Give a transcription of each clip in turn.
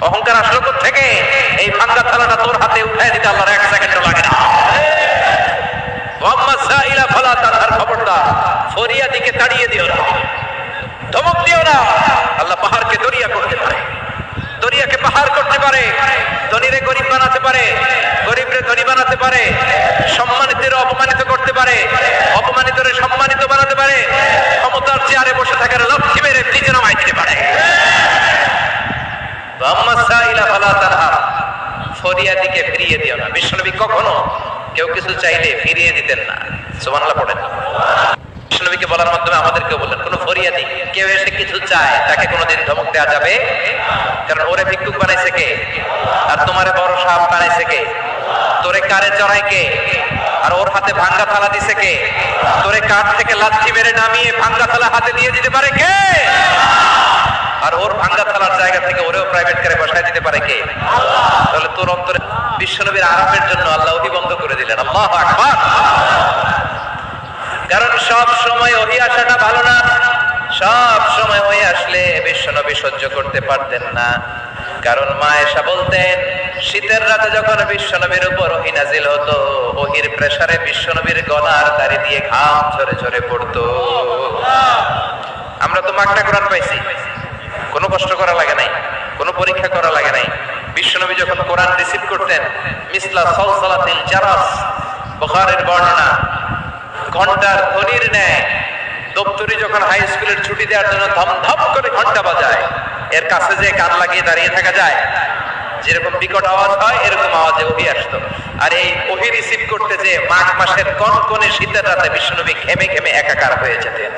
অহংকার আসলো কোথা থেকে? এই ভাঙ্গা থালাটা তোর হাতে উঠায় দিতে আল্লাহর 1 সেকেন্ডও লাগে না। ওয়াম্মা সাইলা ফালা তানহার, খবরদার ফরিয়াদিকে তাড়িয়ে দিও না, ধমক দিও না। আল্লাহ পাহাড়কে দরিয়া করতে পারে, দরিয়াকে পাহাড় করতে পারে, ধনীরে গরিব বানাতে পারে, গরিবরে ধনী বানাতে পারে, সম্মানিতরে অপমানিত করতে পারে, অপমানিতরে সম্মানিত বানাতে পারে, ক্ষমতার চেয়ারে বসে থাকার লক্ষ্মী মেরে নিচে নামাই দিতে পারে। ওয়াম্মা সাইলা ফালা তানহার, ফরিয়াদিকে ফিরিয়ে দিও না। বিশ্বনবী কখনো কেউ কিছু চাইলে ফিরিয়ে দিতেন না। সুবহানাল্লাহ পড়েন। বিশ্বনবীকে বলার মাধ্যমে আমাদেরকেও বললেন, কোন ফরিয়াদি কেউ এসে কিছু চায় তাকে কোনোদিন ধমক দেওয়া যাবে? কারণ ওরে ভিক্ষুক বানাইছে কে? আর তোমারে বড় সাপ বানাইছে কে? তোরে কারে চড়াই কে? আর ওর হাতে ভাঙ্গা থালা দিছে কে? তোরে কাঠ থেকে লাথি মেরে নামিয়ে ভাঙ্গা থালা হাতে দিয়ে দিতে পারে কে? আর ওর ভাঙ্গা থালার জায়গা থেকে ওরেও প্রাইভেট কারে বসায় দিতে পারে কে? তাহলে তোর অন্তরে বিশ্বনবীর আরামের জন্য আল্লাহ ওহী বন্ধ করে দিলেন। আল্লাহু আকবার। কারণ সব সময় ওহী আসাটা ভালো না। সব সময় ওহী আসলে বিশ্বনবী সহ্য করতে পারতেন না। কারণ মা আয়েশা বলতেন, শীতের রাতে যখন বিশ্বনবীর উপর ওহী নাজিল হতো, ওহীর প্রেসারে বিশ্বনবীর গলার দাড়ি দিয়ে ঘাম ঝরে ঝরে পড়তো। আমরা তো মাগনা কোরআন পাইছি, কোনো কষ্ট করা লাগে নাই, কোনো পরীক্ষা করা লাগে নাই। বিশ্বনবী যখন কোরআন রিসিভ করতেন, মিসলা সালসালাতিল জারাস, বুখারীর বর্ণনা, ঘন্টার ধ্বনির ন্যায় দপ্তরি যখন হাই স্কুলের ছুটি দেওয়ার জন্য ধমধম করে ঘন্টা বাজায়, এর কাছে যে কান লাগিয়ে দাঁড়িয়ে থাকা যায়, যেরকম বিকট আওয়াজ হয় এরকম আওয়াজে ওহী আসতো। আর এই ওহী রিসিভ করতে যে মাঘ মাসের কনকনে শীতের রাতে বিশ্বনবী ঘেমে ঘেমে একাকার হয়ে যেতেন।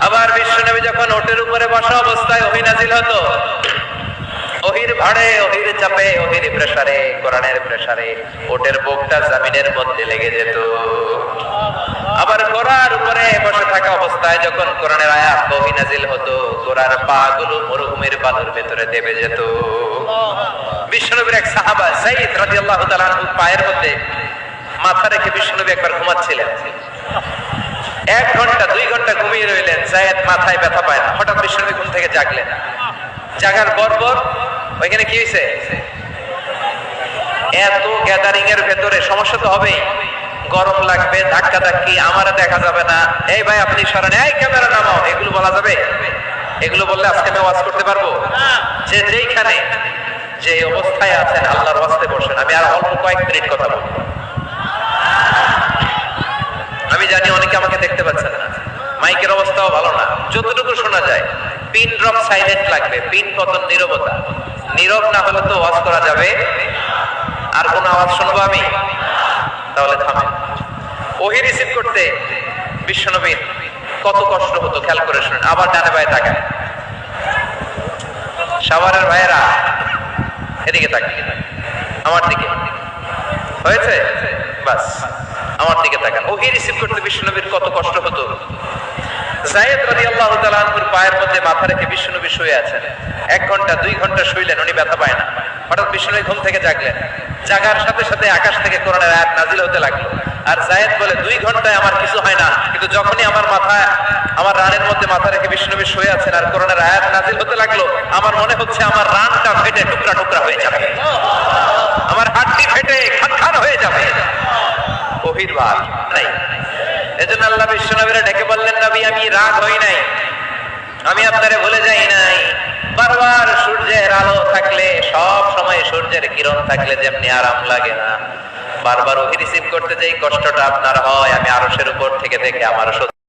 আবার বিশ্বনবী যখন ওটের উপরে বসা অবস্থায় ওহী নাজিল হতো, ওহীর ভাড়ে, ওহীর চাপে, ওহীর প্রেসারে, কোরআনের প্রেসারে ওটের বুকটা জমিনের মধ্যে লেগে যেত। আবার ঘোড়ার উপরে বসে থাকা অবস্থায় যখন কোরআনের আয়াত ওহী নাজিল হতো, ঘোড়ার পা গুলো মরুভূমির বালুর ভেতরে দেবে যেত। বিশ্বনবীর এক সাহাবা যায়েদ রাদিয়াল্লাহু তাআলা আনহু পায়ের মধ্যে মাথা রেখে বিশ্বনবী একবার ঘুমাচ্ছিলেন। 1 ঘন্টা 2 ঘন্টা ঘুমিয়ে রইলেন, যায়েদ মাথায় ব্যথা পায় না। হঠাৎ বিশ্বনবী ঘুম থেকে জাগলেন। জাগার পর ওইখানে কি হয়েছে? এত গ্যাদারিং এর ভেতরে সমস্যা তো হবেই, গরম লাগবে, ধাক্কা ধাক্কি, আমারে দেখা যাবে না, এই ভাই আপনি সরেন, এই ক্যামেরা নামাও, এগুলো বলা যাবে? এগুলো বললে আজকে আমি ওয়াজ করতে পারবো? যে যেইখানে যে অবস্থায় আছেন আল্লাহর ওয়াস্তে বসেন। আমি আর অল্প কয়েক মিনিট কথা বলবো। আমি জানি অনেকে আমাকে দেখতে পাচ্ছেন না, মাইকের অবস্থাও ভালো না, যতটুকু শোনা যায় পিন ড্রপ সাইলেন্ট লাগবে, পিন পতন নীরবতা। নীরব না হলে তো ওয়াজ করা যাবে। আর কোন আওয়াজ শুনবো আমি? তাহলে থামেন। ওহী রিসিভ করতে বিশ্বনবীর কত কষ্ট হতো খেয়াল করে শুনেন। আবার ডানে বায়ে তাকান, সাভারের ভাইয়েরা এদিকে তাকান, আমার দিকে হয়েছে, বাস আমার দিকে তাকান। ওহী রিসিভ করতে বিশ্বনবীর কত কষ্ট হতো। যায়েদ রাদিয়াল্লাহু তাআলা আনহুর পায়ের মধ্যে মাথা রেখে বিশ্বনবী শুয়ে আছেন। 1 ঘন্টা 2 ঘন্টা শুইলেন, উনি ব্যথা পায় না। হঠাৎ বিশ্বনবী ঘুম থেকে জাগলেন। জাগার সাথে সাথে আকাশ থেকে কোরআনের আয়াত নাজিল হতে লাগলো। আর যায়েদ বলে 2 ঘন্টায় আমার কিছু হয় না, কিন্তু যখনই আমার মাথায়, আমার রানের মধ্যে মাথা রেখে বিশ্বনবী শুয়ে আছেন আর কোরআনের আয়াত নাজিল হতে লাগলো, আমার মনে হচ্ছে আমার রানটা ফেটে টুকরা টুকরা হয়ে যাবে, আমার হাড়টি ফেটে খান হয়ে যাবে। ওহীর ভার নাই। এজন্য আল্লাহ বিশ্বনবীরা ডেকে বললেন, নবী আমি রাগ হই নাই, আমি আপনারে ভুলে যাই নাই। বারবার সূর্যের আলো থাকলে, সব সময় সূর্যের কিরণ থাকলে যেমনি আরাম লাগে না, বারবার ওহী রিসিভ করতে যেই কষ্টটা আপনার হয়, আমি আরশের উপর থেকে দেখে আমার